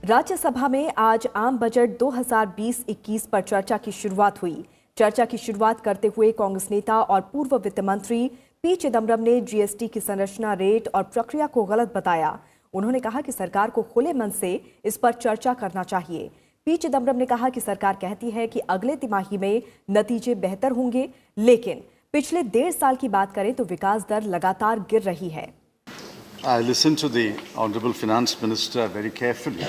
राज्यसभा में आज आम बजट 2020-21 पर चर्चा की शुरुआत हुई। चर्चा की शुरुआत करते हुए कांग्रेस नेता और पूर्व वित्त मंत्री पी चिदम्बरम ने जीएसटी की संरचना, रेट और प्रक्रिया को गलत बताया। उन्होंने कहा कि सरकार को खुले मन से इस पर चर्चा करना चाहिए। पी चिदम्बरम ने कहा कि सरकार कहती है कि अगले तिमाही में नतीजे बेहतर होंगे, लेकिन पिछले 1.5 साल की बात करें तो विकास दर लगातार गिर रही है। I listened to the Honorable Finance Minister very carefully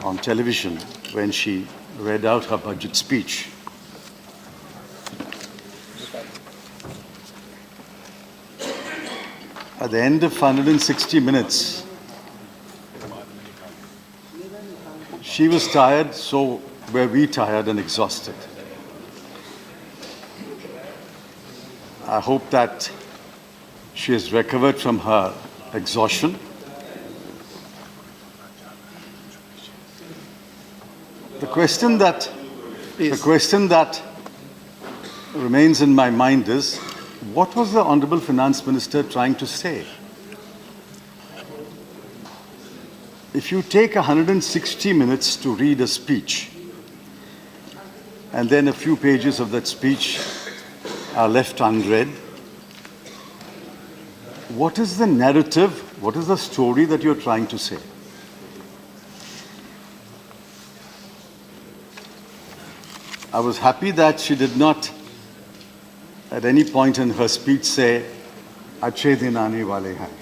on television when she read out her budget speech. At the end of 160 minutes, she was tired, so were we tired and exhausted. I hope that she has recovered from her exhaustion. The question that remains in my mind is, what was the Honorable Finance Minister trying to say? If you take 160 minutes to read a speech, and then a few pages of that speech are left unread, what is the narrative, what is the story that you're trying to say? I was happy that she did not at any point in her speech say, "Achhe din aane wale hain."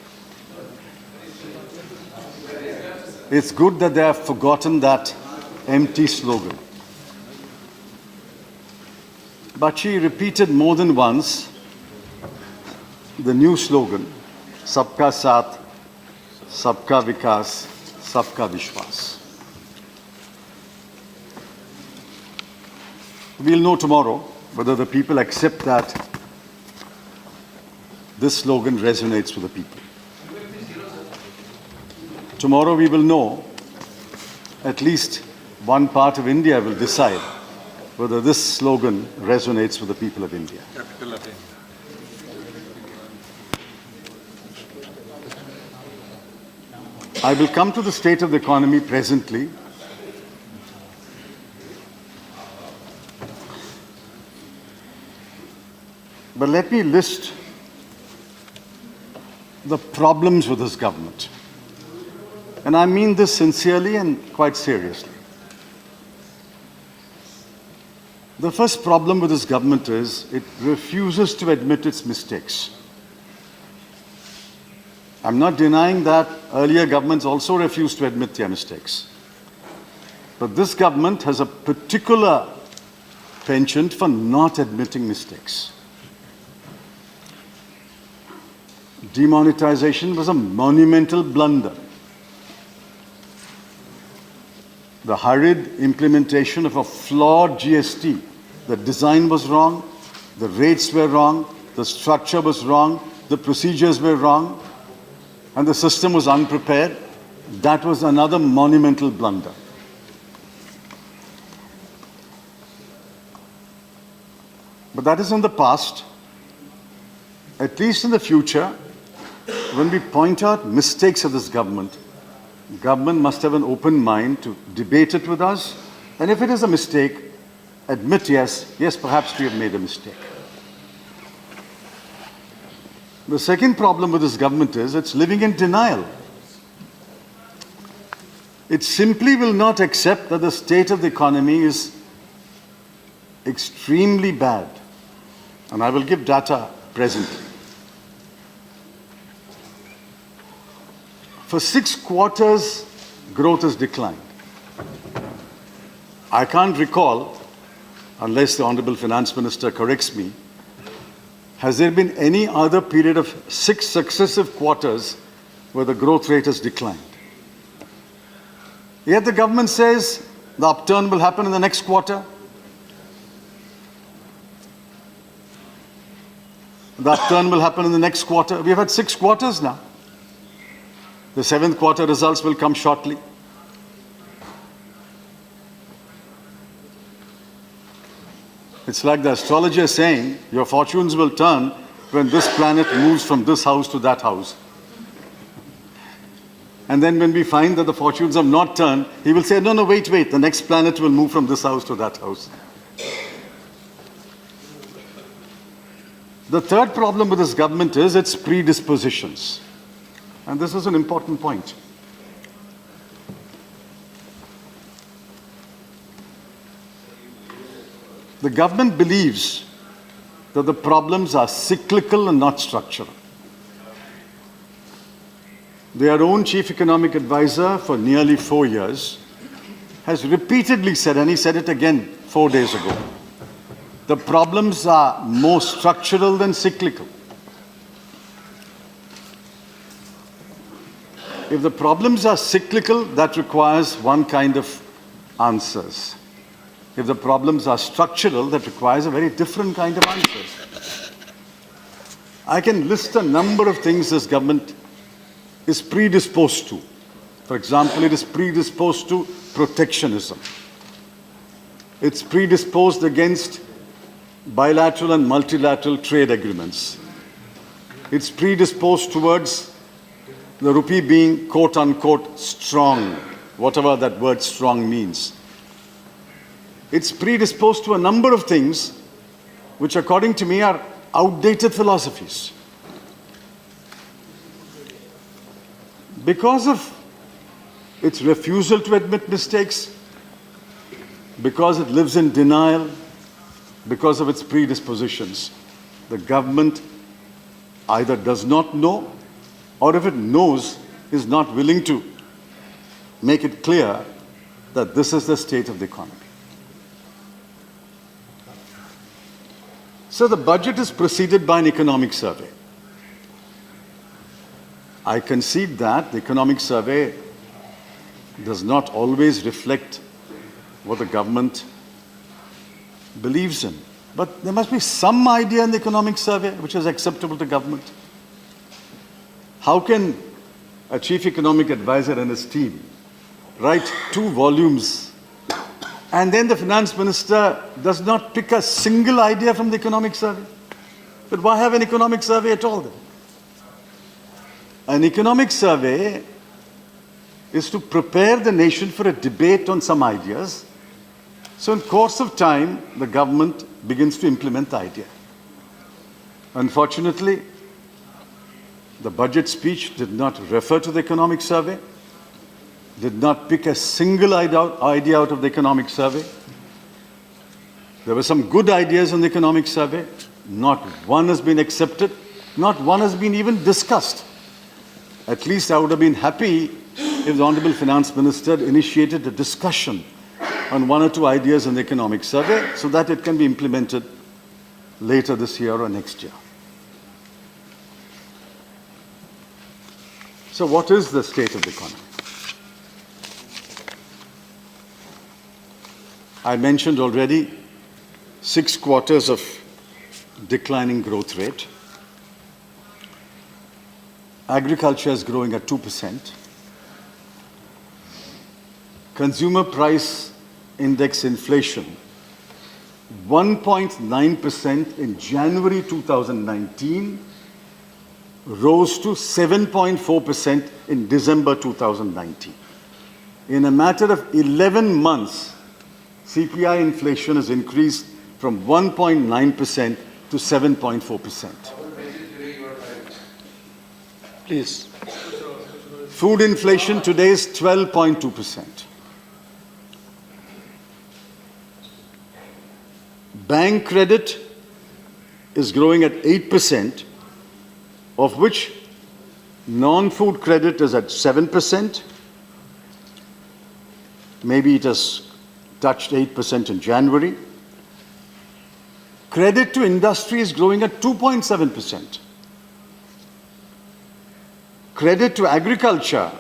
It's good that they have forgotten that empty slogan. But she repeated more than once the new slogan, Sabka Saath, Sabka Vikas, Sabka Vishwas. We'll know tomorrow whether the people accept that this slogan resonates with the people. Tomorrow we will know, at least one part of India will decide whether this slogan resonates with the people of India. I will come to the state of the economy presently. But let me list the problems with this government. And I mean this sincerely and quite seriously. The first problem with this government is it refuses to admit its mistakes. I'm not denying that earlier governments also refused to admit their mistakes. But this government has a particular penchant for not admitting mistakes. Demonetization was a monumental blunder. The hurried implementation of a flawed GST, the design was wrong, the rates were wrong, the structure was wrong, the procedures were wrong, and the system was unprepared. That was another monumental blunder. But that is in the past. At least in the future, when we point out mistakes of this government must have an open mind to debate it with us, and if it is a mistake, admit, yes, perhaps we have made a mistake. The second problem with this government is it's living in denial. It simply will not accept that the state of the economy is extremely bad. And I will give data presently. For 6 quarters, growth has declined. I can't recall, unless the Honorable Finance Minister corrects me, has there been any other period of 6 successive quarters where the growth rate has declined? Yet the government says the upturn will happen in the next quarter. The upturn will happen in the next quarter. We have had 6 quarters now. The 7th quarter results will come shortly. It's like the astrologer saying, your fortunes will turn when this planet moves from this house to that house. And then when we find that the fortunes have not turned, he will say, no, wait, the next planet will move from this house to that house. The third problem with this government is its predispositions. And this is an important point. The government believes that the problems are cyclical and not structural. Their own chief economic advisor for nearly 4 years has repeatedly said, and he said it again 4 days ago, the problems are more structural than cyclical. If the problems are cyclical, that requires one kind of answers. If the problems are structural, that requires a very different kind of answers. I can list a number of things this government is predisposed to. For example, it is predisposed to protectionism. It's predisposed against bilateral and multilateral trade agreements. It's predisposed towards the rupee being quote-unquote strong, whatever that word strong means. It's predisposed to a number of things which, according to me, are outdated philosophies. Because of its refusal to admit mistakes, because it lives in denial, because of its predispositions, the government either does not know, or if it knows, is not willing to make it clear that this is the state of the economy. So the budget is preceded by an economic survey. I concede that the economic survey does not always reflect what the government believes in. But there must be some idea in the economic survey which is acceptable to government. How can a chief economic advisor and his team write 2 volumes and then the finance minister does not pick a single idea from the economic survey? But why have an economic survey at all then? An economic survey is to prepare the nation for a debate on some ideas. So in course of time, the government begins to implement the idea. Unfortunately, the budget speech did not refer to the economic survey, did not pick a single idea out of the economic survey. There were some good ideas in the economic survey. Not one has been accepted. Not one has been even discussed. At least I would have been happy if the Honorable Finance Minister initiated a discussion on 1 or 2 ideas in the economic survey so that it can be implemented later this year or next year. So what is the state of the economy? I mentioned already 6 quarters of declining growth rate. Agriculture is growing at 2%. Consumer price index inflation, 1.9% in January 2019, rose to 7.4% in December 2019. In a matter of 11 months, CPI inflation has increased from 1.9% to 7.4%. Please. Food inflation today is 12.2%. Bank credit is growing at 8%, of which non-food credit is at 7%. Maybe it has touched 8% in January. Credit to industry is growing at 2.7%. Credit to agriculture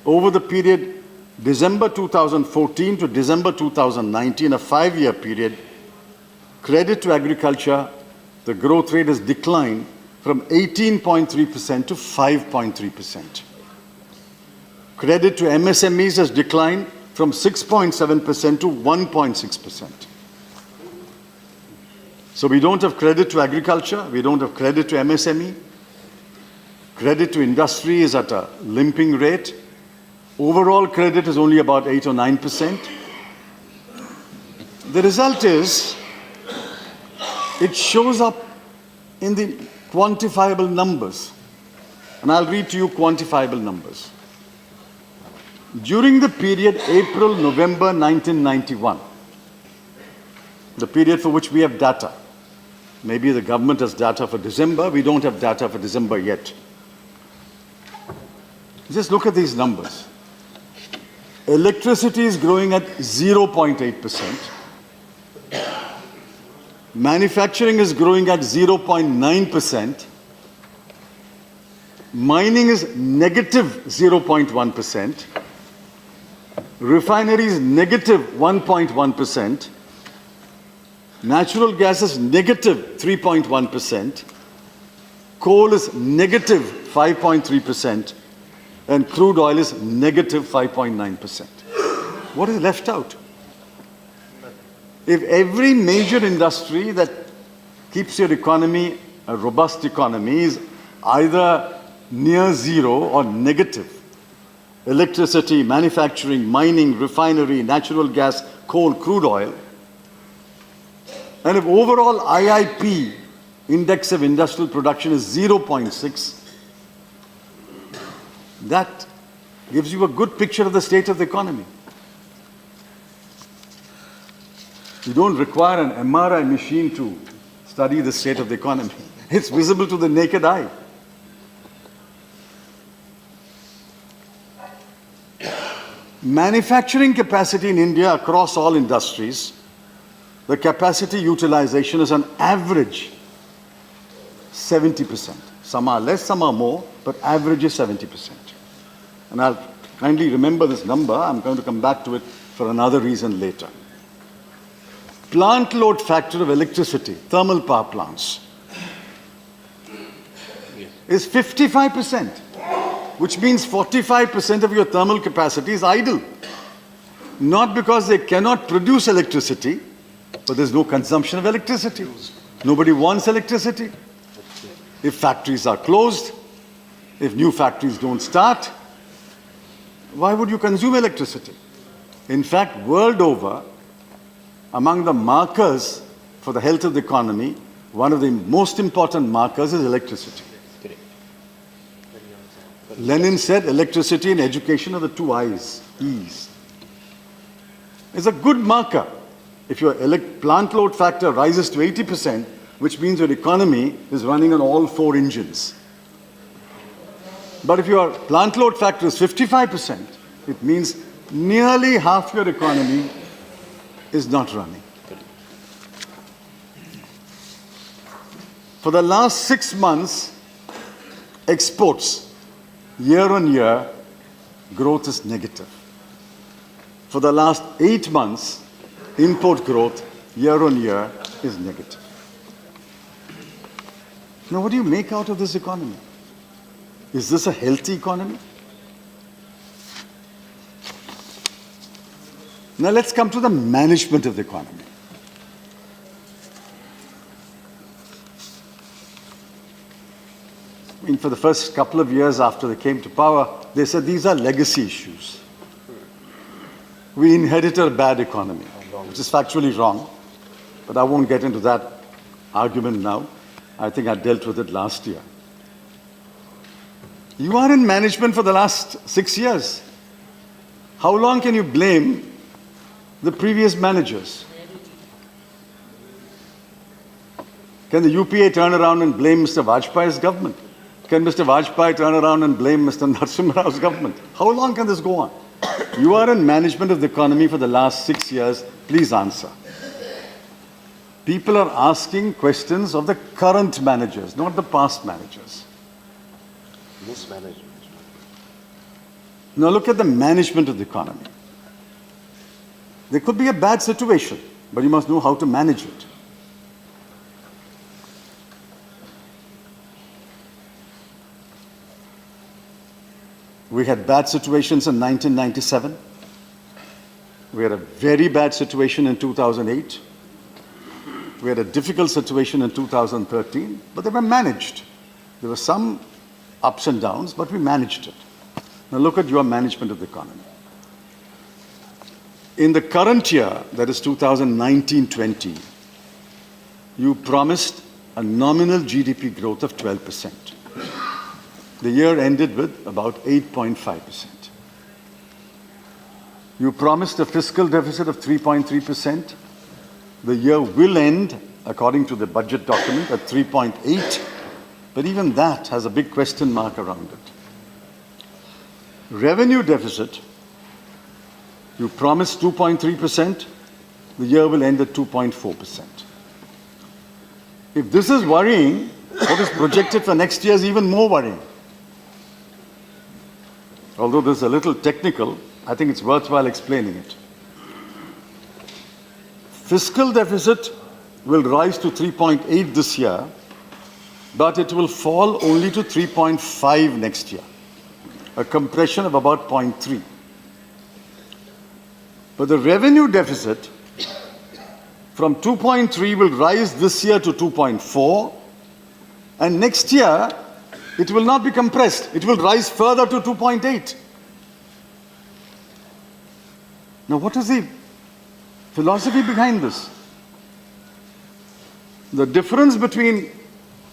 over the period December 2014 to December 2019, a 5-year period, credit to agriculture, the growth rate has declined from 18.3% to 5.3%. Credit to MSMEs has declined from 6.7% to 1.6%. So we don't have credit to agriculture, we don't have credit to MSME. Credit to industry is at a limping rate. Overall credit is only about 8 or 9%. The result is, it shows up in the quantifiable numbers. And I'll read to you quantifiable numbers. During the period April-November 1991, the period for which we have data, maybe the government has data for December, we don't have data for December yet. Just look at these numbers. Electricity is growing at 0.8%. Manufacturing is growing at 0.9%. Mining is negative 0.1%. Refinery is negative 1.1%. Natural gas is negative 3.1%. Coal is negative 5.3%. And crude oil is negative 5.9%. What is left out? If every major industry that keeps your economy a robust economy is either near zero or negative, electricity, manufacturing, mining, refinery, natural gas, coal, crude oil, and if overall IIP, index of industrial production, is 0.6, that gives you a good picture of the state of the economy. You don't require an MRI machine to study the state of the economy. It's visible to the naked eye. Manufacturing capacity in India across all industries, the capacity utilization is on average 70%. Some are less, some are more, but average is 70%. And I'll kindly remember this number. I'm going to come back to it for another reason later. Plant load factor of electricity, thermal power plants, is 55%, which means 45% of your thermal capacity is idle. Not because they cannot produce electricity, but there's no consumption of electricity. Nobody wants electricity. If factories are closed, if new factories don't start, why would you consume electricity? In fact, world over, among the markers for the health of the economy, one of the most important markers is electricity. Lenin said electricity and education are the two I's, E's. It's a good marker. If your plant load factor rises to 80%, which means your economy is running on all four engines. But if your plant load factor is 55%, it means nearly half your economy is not running. For the last 6 months, exports, year on year, growth is negative. For the last 8 months, import growth, year on year, is negative. Now, what do you make out of this economy? Is this a healthy economy? Now, let's come to the management of the economy. I mean, for the first couple of years after they came to power, they said these are legacy issues. We inherited a bad economy, which is factually wrong, but I won't get into that argument now. I think I dealt with it last year. You are in management for the last 6 years. How long can you blame the previous managers? Can the UPA turn around and blame Mr. Vajpayee's government? Can Mr. Vajpayee turn around and blame Mr. Narasimha Rao's government? How long can this go on? You are in management of the economy for the last 6 years. Please answer. People are asking questions of the current managers, not the past managers. Mismanagement. Now look at the management of the economy. There could be a bad situation, but you must know how to manage it. We had bad situations in 1997. We had a very bad situation in 2008. We had a difficult situation in 2013, but they were managed. There were some ups and downs, but we managed it. Now look at your management of the economy. In the current year, that is 2019-20, you promised a nominal GDP growth of 12%. The year ended with about 8.5%. You promised a fiscal deficit of 3.3%. The year will end, according to the budget document, at 3.8%, but even that has a big question mark around it. Revenue deficit, you promised 2.3%. The year will end at 2.4%. If this is worrying, what is projected for next year is even more worrying. Although this is a little technical, I think it's worthwhile explaining it. Fiscal deficit will rise to 3.8 this year, but it will fall only to 3.5 next year, a compression of about 0.3. But the revenue deficit from 2.3 will rise this year to 2.4, and next year it will not be compressed. It will rise further to 2.8. Now, what is the philosophy behind this? The difference between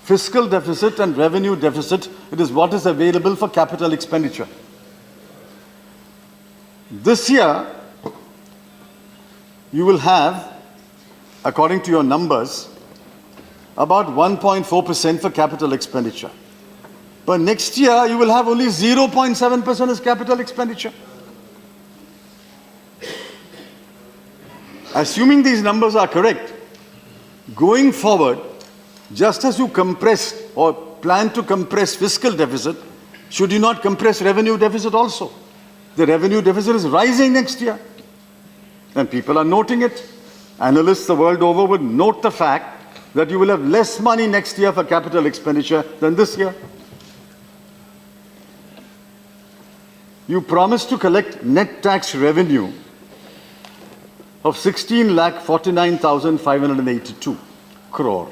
fiscal deficit and revenue deficit, it is what is available for capital expenditure. This year, you will have, according to your numbers, about 1.4% for capital expenditure. But next year, you will have only 0.7% as capital expenditure. Assuming these numbers are correct, going forward, just as you compressed or plan to compress fiscal deficit, should you not compress revenue deficit also? The revenue deficit is rising next year. And people are noting it. Analysts the world over would note the fact that you will have less money next year for capital expenditure than this year. You promised to collect net tax revenue of 16,49,582 crore.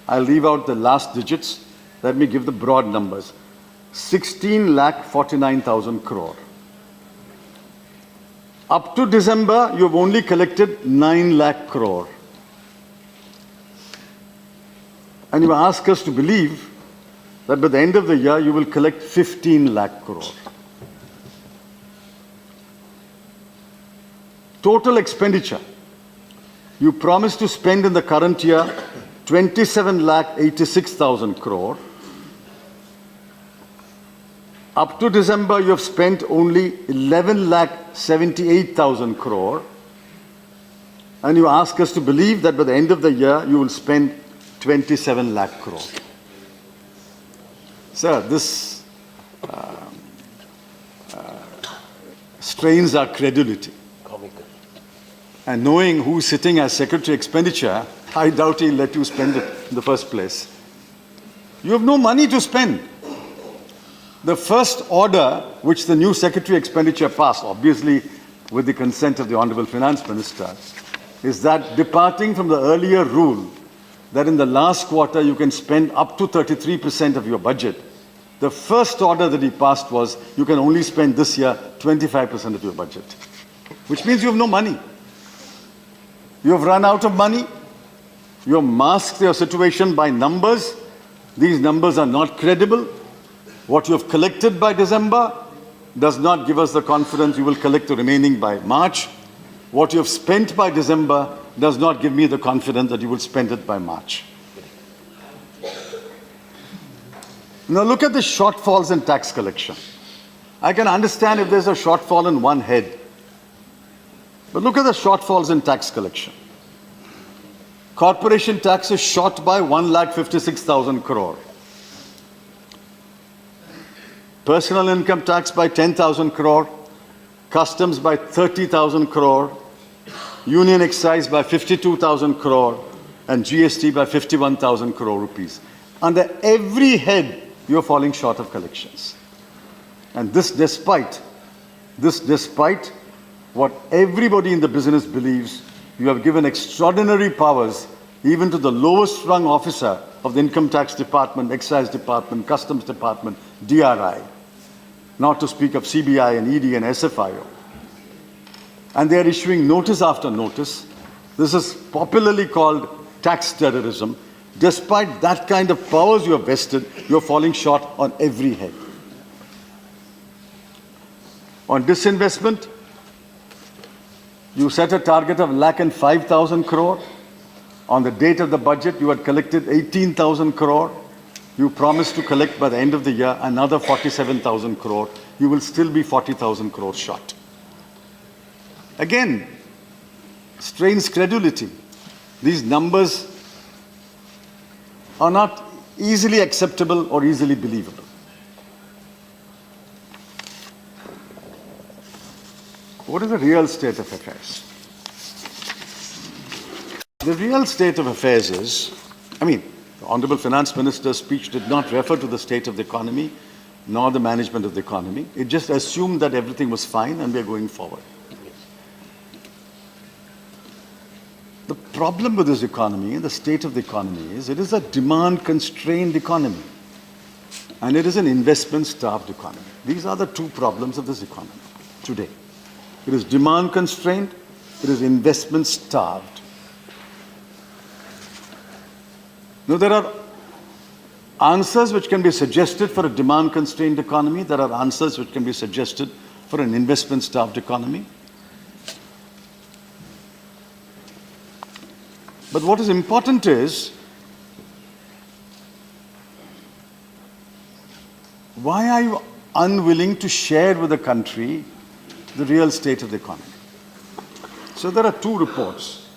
I'll leave out the last digits. Let me give the broad numbers. 16,49,000 crore. Up to December, you have only collected 9 lakh crore. And you ask us to believe that by the end of the year, you will collect 15 lakh crore. Total expenditure. You promised to spend in the current year 27,86,000 crore. Up to December, you have spent only 11,78,000 crore. And you ask us to believe that by the end of the year, you will spend 27 lakh crore. Sir, this strains our credulity. Comical. And knowing who's sitting as Secretary Expenditure, I doubt he'll let you spend it in the first place. You have no money to spend. The first order which the new Secretary Expenditure passed, obviously with the consent of the Honorable Finance Minister, is that departing from the earlier rule that in the last quarter you can spend up to 33% of your budget, the first order that he passed was you can only spend this year 25% of your budget, which means you have no money. You have run out of money. You have masked your situation by numbers. These numbers are not credible. What you have collected by December does not give us the confidence you will collect the remaining by March. What you have spent by December does not give me the confidence that you will spend it by March. Now look at the shortfalls in tax collection. I can understand if there's a shortfall in one head. But look at the shortfalls in tax collection. Corporation tax is short by 1,56,000 crore. Personal income tax by 10,000 crore. Customs by 30,000 crore. Union excise by 52,000 crore. And GST by 51,000 crore rupees. Under every head, you're falling short of collections. And this despite what everybody in the business believes, you have given extraordinary powers even to the lowest rung officer of the Income Tax Department, Excise Department, Customs Department, DRI, not to speak of CBI and ED and SFIO. And they are issuing notice after notice. This is popularly called tax terrorism. Despite that kind of powers you have vested, you are falling short on every head. On disinvestment, you set a target of 1,05,000 crore. On the date of the budget, you had collected 18,000 crore. You promised to collect by the end of the year another 47,000 crore. You will still be 40,000 crore short. Again, strains credulity. These numbers are not easily acceptable or easily believable. What is the real state of affairs? The real state of affairs is, the Honorable Finance Minister's speech did not refer to the state of the economy nor the management of the economy. It just assumed that everything was fine and we are going forward. The problem with this economy, the state of the economy, is it is a demand-constrained economy and it is an investment-starved economy. These are the two problems of this economy today. It is demand-constrained, it is investment-starved. Now, there are answers which can be suggested for a demand-constrained economy. There are answers which can be suggested for an investment-starved economy. But what is important is, why are you unwilling to share with the country the real state of the economy? So there are two reports,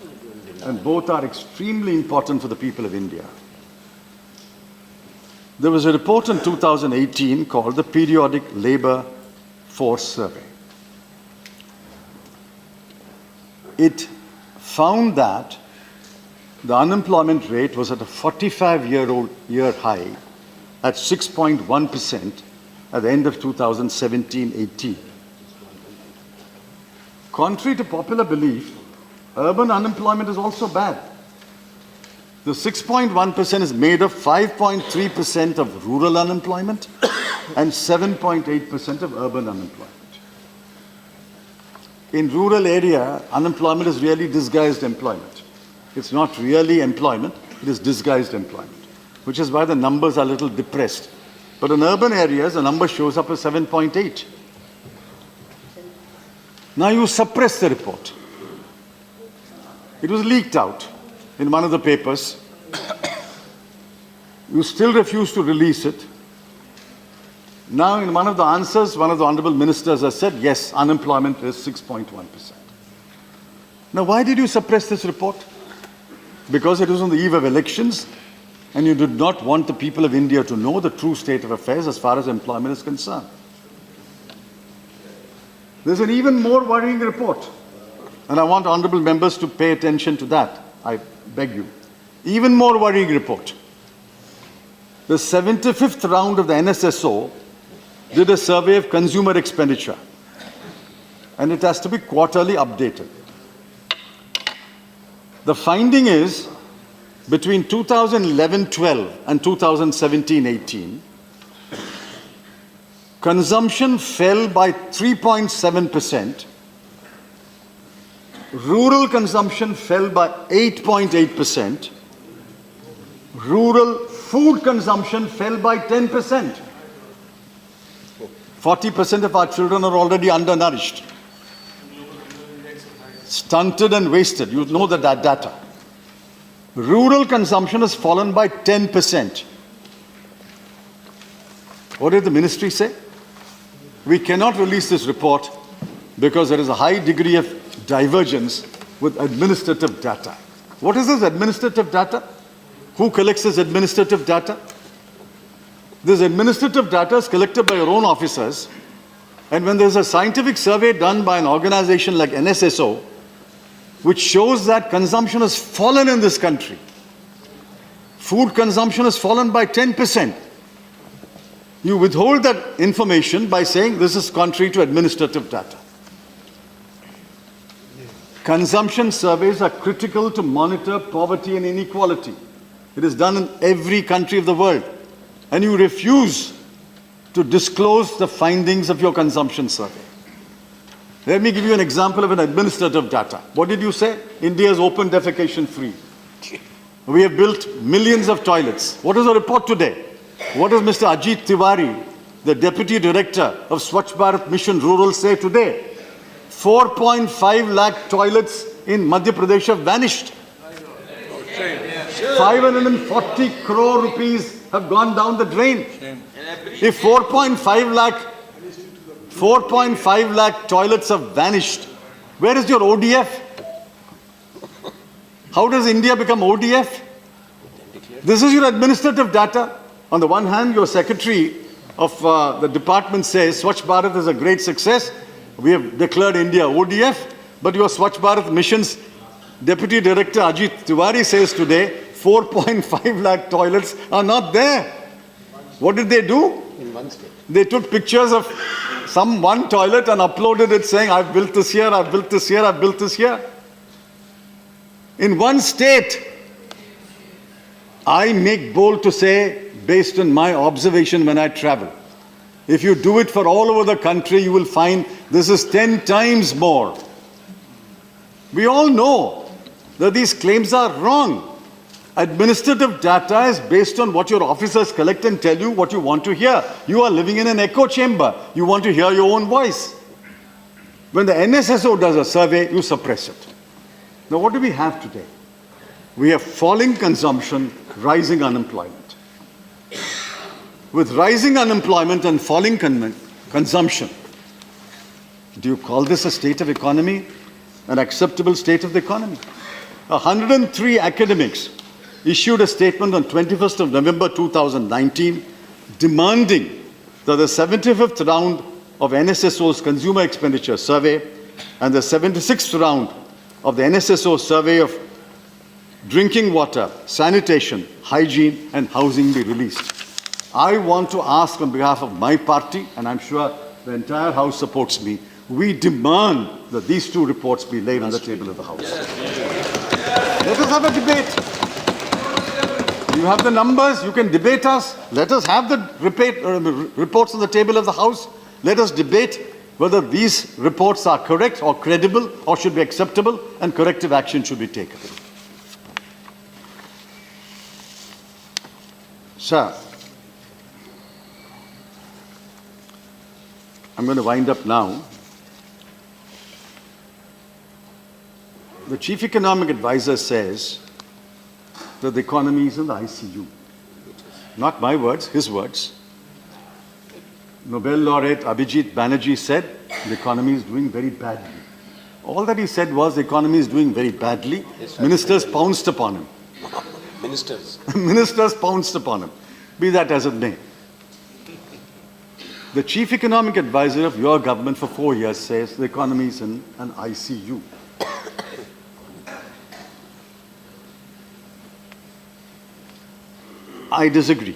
and both are extremely important for the people of India. There was a report in 2018 called the Periodic Labour Force Survey. It found that the unemployment rate was at a 45-year high at 6.1% at the end of 2017-18. Contrary to popular belief, urban unemployment is also bad. The 6.1% is made of 5.3% of rural unemployment and 7.8% of urban unemployment. In rural area, unemployment is really disguised employment. It's not really employment, it is disguised employment, which is why the numbers are a little depressed. But in urban areas, the number shows up as 7.8. Now you suppress the report. It was leaked out in one of the papers. You still refuse to release it. Now in one of the answers, one of the honorable ministers has said, yes, unemployment is 6.1%. Now why did you suppress this report? Because it was on the eve of elections and you did not want the people of India to know the true state of affairs as far as employment is concerned. There's an even more worrying report, and I want honorable members to pay attention to that. I beg you. Even more worrying report. The 75th round of the NSSO did a survey of consumer expenditure, and it has to be quarterly updated. The finding is, between 2011-12 and 2017-18, consumption fell by 3.7%, rural consumption fell by 8.8%, rural food consumption fell by 10%. 40% of our children are already undernourished, stunted and wasted. You know that data. Rural consumption has fallen by 10%. What did the ministry say? We cannot release this report because there is a high degree of divergence with administrative data. What is this administrative data? Who collects this administrative data? This administrative data is collected by your own officers, and when there's a scientific survey done by an organization like NSSO, which shows that consumption has fallen in this country, food consumption has fallen by 10%. You withhold that information by saying this is contrary to administrative data. Consumption surveys are critical to monitor poverty and inequality. It is done in every country of the world. And you refuse to disclose the findings of your consumption survey. Let me give you an example of an administrative data. What did you say? India is open defecation free. We have built millions of toilets. What is the report today? What does Mr. Ajit Tiwari, the Deputy Director of Swachh Bharat Mission Rural, say today? 4.5 lakh toilets in Madhya Pradesh have vanished. 540 crore rupees have gone down the drain. If 4.5 lakh toilets have vanished, where is your ODF? How does India become ODF? This is your administrative data. On the one hand, your secretary of the department says Swachh Bharat is a great success. We have declared India ODF, but your Swachh Bharat mission's Deputy Director Ajit Tiwari says today 4.5 lakh toilets are not there. What did they do? In one state. They took pictures of one toilet and uploaded it saying, I've built this here, I've built this here, I've built this here. In one state, I make bold to say, based on my observation when I travel, if you do it for all over the country, you will find this is 10 times more. We all know that these claims are wrong. Administrative data is based on what your officers collect and tell you what you want to hear. You are living in an echo chamber. You want to hear your own voice. When the NSSO does a survey, you suppress it. Now, what do we have today? We have falling consumption, rising unemployment. With rising unemployment and falling consumption, do you call this a state of economy? An acceptable state of the economy? 103 academics issued a statement on 21st of November 2019 demanding that the 75th round of NSSO's Consumer Expenditure Survey and the 76th round of the NSSO Survey of Drinking Water, Sanitation, Hygiene and Housing be released. I want to ask on behalf of my party, and I'm sure the entire House supports me, we demand that these two reports be laid on the table of the House. Let us have a debate. You have the numbers, you can debate us. Let us have the reports on the table of the House. Let us debate whether these reports are correct or credible or should be acceptable, and corrective action should be taken. Sir, I'm going to wind up now. The Chief Economic Advisor says that the economy is in the ICU. Not my words, his words. Nobel laureate Abhijit Banerjee said the economy is doing very badly. All that he said was the economy is doing very badly. Ministers pounced upon him. Ministers. Ministers pounced upon him. Be that as it may. The Chief Economic Advisor of your government for 4 years says the economy is in an ICU. I disagree.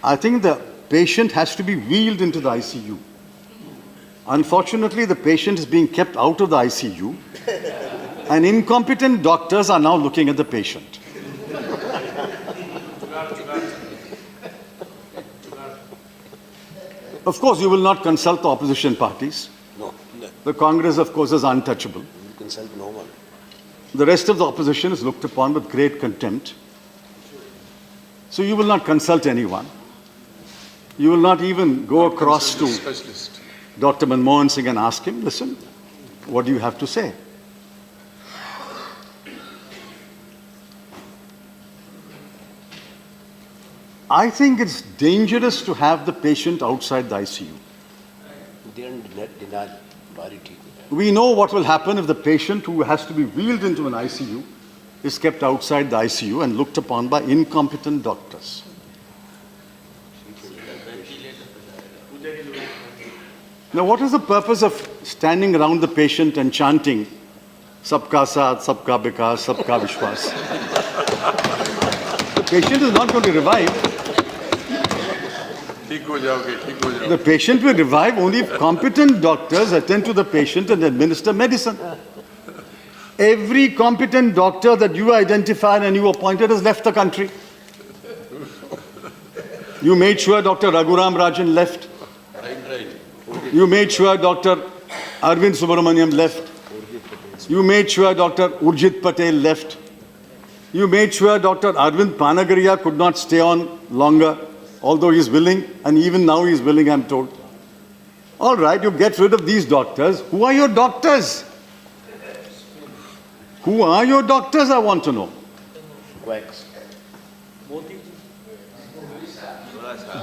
I think the patient has to be wheeled into the ICU. Unfortunately, the patient is being kept out of the ICU, and incompetent doctors are now looking at the patient. Of course, you will not consult the opposition parties. No. The Congress, of course, is untouchable. You consult no one. The rest of the opposition is looked upon with great contempt. So you will not consult anyone. You will not even go across to Dr. Manmohan Singh and ask him, listen, what do you have to say? I think it's dangerous to have the patient outside the ICU. They are denial. We know what will happen if the patient who has to be wheeled into an ICU is kept outside the ICU and looked upon by incompetent doctors. Now, what is the purpose of standing around the patient and chanting, Sabka Saath, Sabka Vikas, Sabka Vishwas? The patient is not going to revive. The patient will revive only if competent doctors attend to the patient and administer medicine. Every competent doctor that you identified and you appointed has left the country. You made sure Dr. Raghuram Rajan left. You made sure Dr. Arvind Subramaniam left. You made sure Dr. Urjit Patel left. You made sure Dr. Arvind Panagaria could not stay on longer, although he's willing, and even now he's willing, I'm told. All right, you get rid of these doctors. Who are your doctors? Who are your doctors, I want to know. Quacks.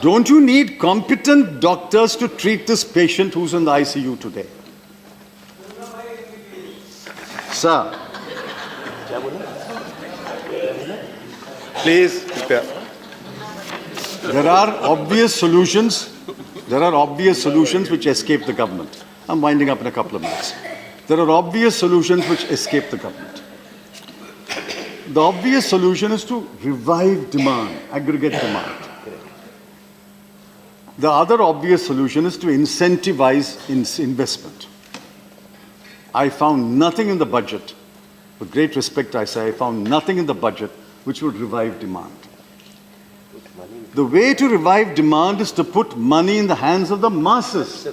Don't you need competent doctors to treat this patient who's in the ICU today? Sir, Please prepare. there are obvious solutions. There are obvious solutions which escape the government. I'm winding up in a couple of minutes. There are obvious solutions which escape the government. The obvious solution is to revive demand, aggregate demand. The other obvious solution is to incentivize investment. I found nothing in the budget, with great respect I say, I found nothing in the budget which would revive demand. The way to revive demand is to put money in the hands of the masses,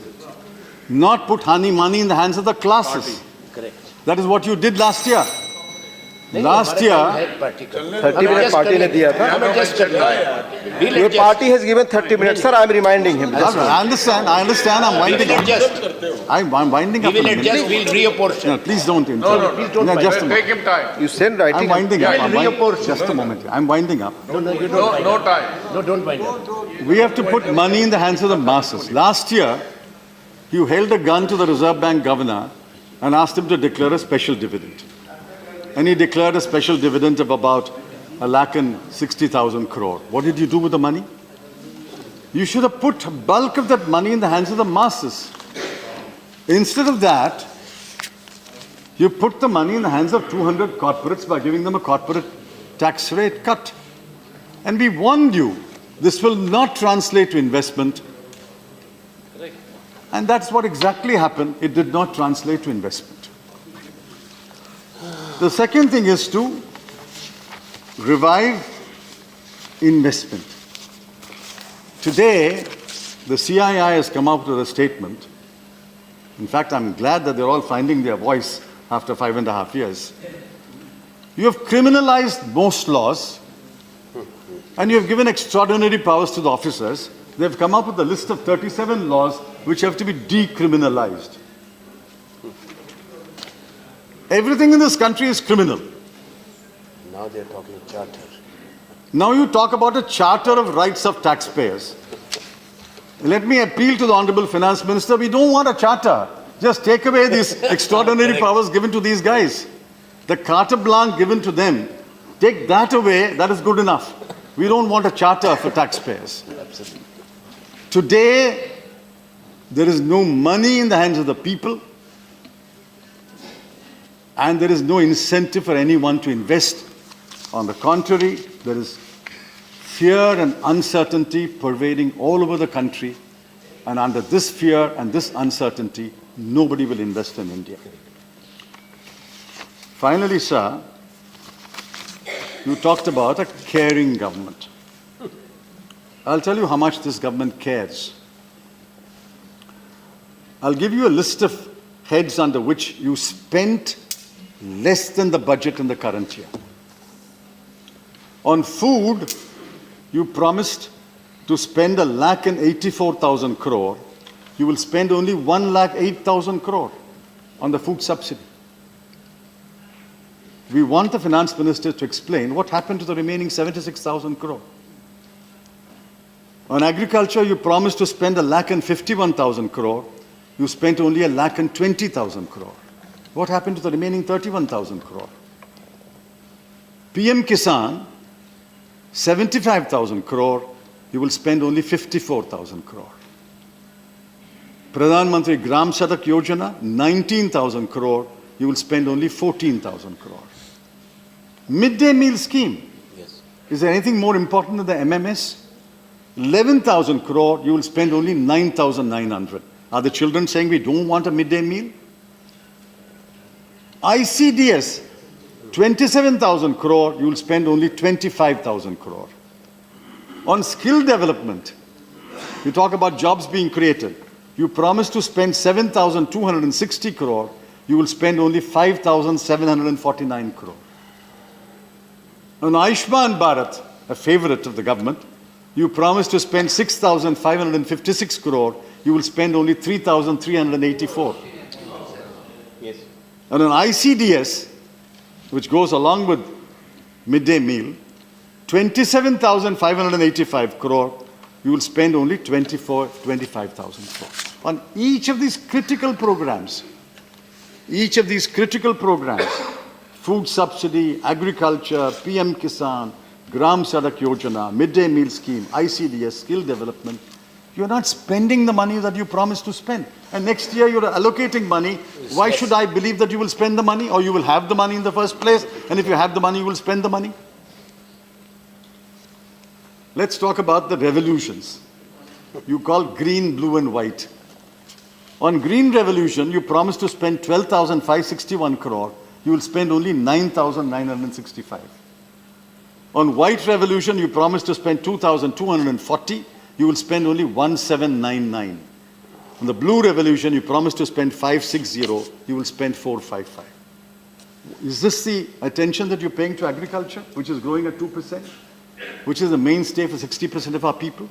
not put money in the hands of the classes. Correct. That is what you did last year. Last year, 30-minute party ने दिया था. Your party has given 30 minutes, sir. I am reminding him. I understand, I'm winding up. I'm winding up. We will adjust, we'll reapportion. No, please don't interrupt. please don't No, just a Take moment. him time. You send I'm writing. winding up. reapportion. Just a moment. I'm winding up. No, you don't. No time. No, don't wind up. We have to put money in the hands of the masses. Last year, you held a gun to the Reserve Bank governor and asked him to declare a special dividend. And he declared a special dividend of about 1,60,000 crore. What did you do with the money? You should have put bulk of that money in the hands of the masses. Instead of that, you put the money in the hands of 200 corporates by giving them a corporate tax rate cut. And we warned you, this will not translate to investment. And that's what exactly happened. It did not translate to investment. The second thing is to revive investment. Today, the CII has come out with a statement. In fact, I'm glad that they're all finding their voice after 5.5 years. You have criminalized most laws, and you have given extraordinary powers to the officers. They've come up with a list of 37 laws which have to be decriminalized. Everything in this country is criminal. Now they're talking charter. Now you talk about a charter of rights of taxpayers. Let me appeal to the Honorable Finance Minister. We don't want a charter. Just take away these extraordinary powers given to these guys. The carte blanche given to them. Take that away, that is good enough. We don't want a charter for taxpayers. Absolutely. Today, there is no money in the hands of the people, and there is no incentive for anyone to invest. On the contrary, there is fear and uncertainty pervading all over the country, and under this fear and this uncertainty, nobody will invest in India. Finally, sir, you talked about a caring government. I'll tell you how much this government cares. I'll give you a list of heads under which you spent less than the budget in the current year. On food, you promised to spend 1,84,000 crore. You will spend only 1,08,000 crore on the food subsidy. We want the finance minister to explain what happened to the remaining 76,000 crore. On agriculture, you promised to spend 1,51,000 crore. You spent only 1,20,000 crore. What happened to the remaining 31,000 crore? PM Kisan, 75,000 crore. You will spend only 54,000 crore. Pradhan Mantri Gram Sadak Yojana, 19,000 crore. You will spend only 14,000 crore. Midday meal scheme. Yes. Is there anything more important than the MMS? 11,000 crore, you will spend only 9,900. Are the children saying we don't want a midday meal? ICDS, 27,000 crore, you will spend only 25,000 crore. On skill development, you talk about jobs being created. You promise to spend 7,260 crore, you will spend only 5,749 crore. On Ayushman Bharat, a favorite of the government, you promise to spend 6,556 crore, you will spend only 3,384. Yes. And on ICDS, which goes along with midday meal, 27,585 crore, you will spend only 25,000 crore. On each of these critical programs, food subsidy, agriculture, PM Kisan, Gram Sadak Yojana, midday meal scheme, ICDS, skill development, you're not spending the money that you promised to spend. And next year you're allocating money. Why should I believe that you will spend the money, or you will have the money in the first place? And if you have the money, you will spend the money? Let's talk about the revolutions. You call green, blue and white. On green revolution, you promised to spend 12,561 crore. You will spend only 9,965. On white revolution, you promised to spend 2,240. You will spend only 1,799. On the blue revolution, you promised to spend 560. You will spend 455. Is this the attention that you're paying to agriculture, which is growing at 2%, which is the mainstay for 60% of our people?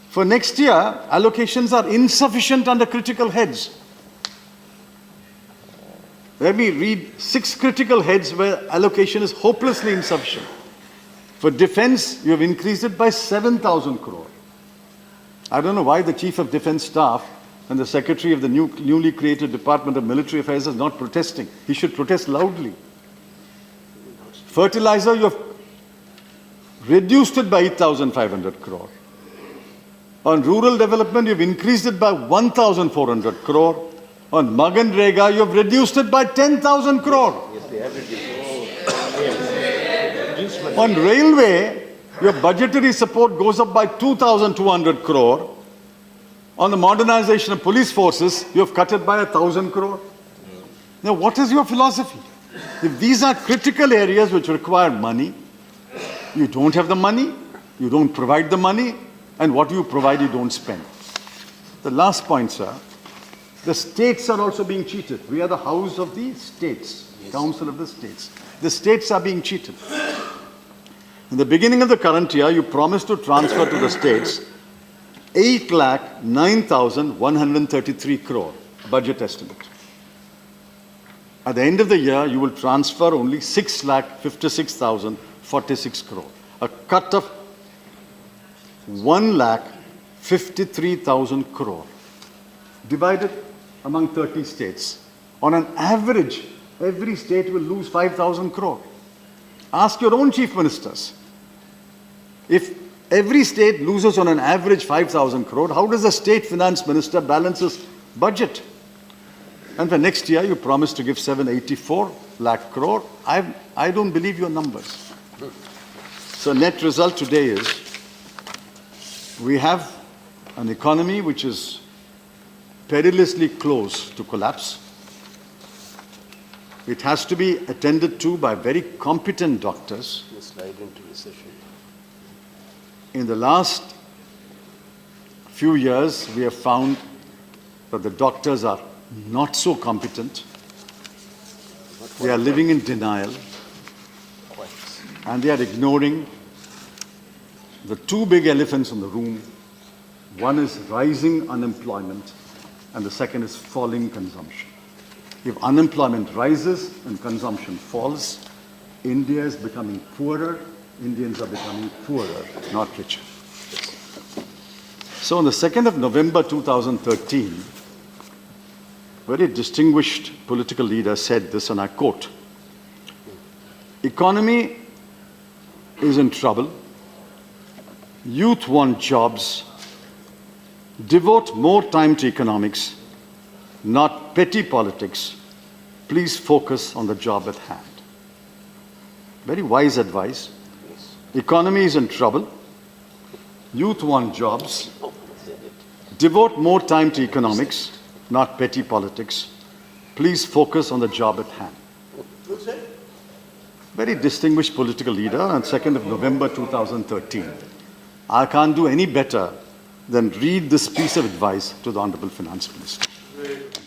For next year, allocations are insufficient under critical heads. Let me read 6 critical heads where allocation is hopelessly insufficient. For defense, you have increased it by 7,000 crore. I don't know why the Chief of Defense Staff and the Secretary of the newly created Department of Military Affairs is not protesting. He should protest loudly. Fertilizer, you have reduced it by 8,500 crore. On rural development, you have increased it by 1,400 crore. On Maganrega, you have reduced it by 10,000 crore. Yes, they have reduced. On railway, your budgetary support goes up by 2,200 crore. On the modernization of police forces, you have cut it by 1,000 crore. Now, what is your philosophy? If these are critical areas which require money, you don't have the money, you don't provide the money, and what you provide, you don't spend. The last point, sir, the states are also being cheated. We are the house of the states, council of the states. The states are being cheated. In the beginning of the current year, you promised to transfer to the states 8,09,133 crore budget estimate. At the end of the year, you will transfer only 6,56,046 crore, a cut of 1,53,000 crore, divided among 30 states. On an average, every state will lose 5,000 crore. Ask your own chief ministers. If every state loses on an average 5,000 crore, how does the state finance minister balance his budget? And for next year, you promised to give 784 lakh crore. I don't believe your numbers. So net result today is, we have an economy which is perilously close to collapse. It has to be attended to by very competent doctors. They slide into recession. In the last few years, we have found that the doctors are not so competent. They are living in denial, and they are ignoring the 2 big elephants in the room. One is rising unemployment, and the second is falling consumption. If unemployment rises and consumption falls, India is becoming poorer, Indians are becoming poorer, not richer. So on the 2nd of November 2013, a very distinguished political leader said this, and I quote, "Economy is in trouble. Youth want jobs. Devote more time to economics, not petty politics. Please focus on the job at hand." Very wise advice. Economy is in trouble. Youth want jobs. Devote more time to economics, not petty politics. please focus on the job at hand. Very distinguished political leader on 2nd of November 2013. I can't do any better than read this piece of advice to the Honorable Finance Minister.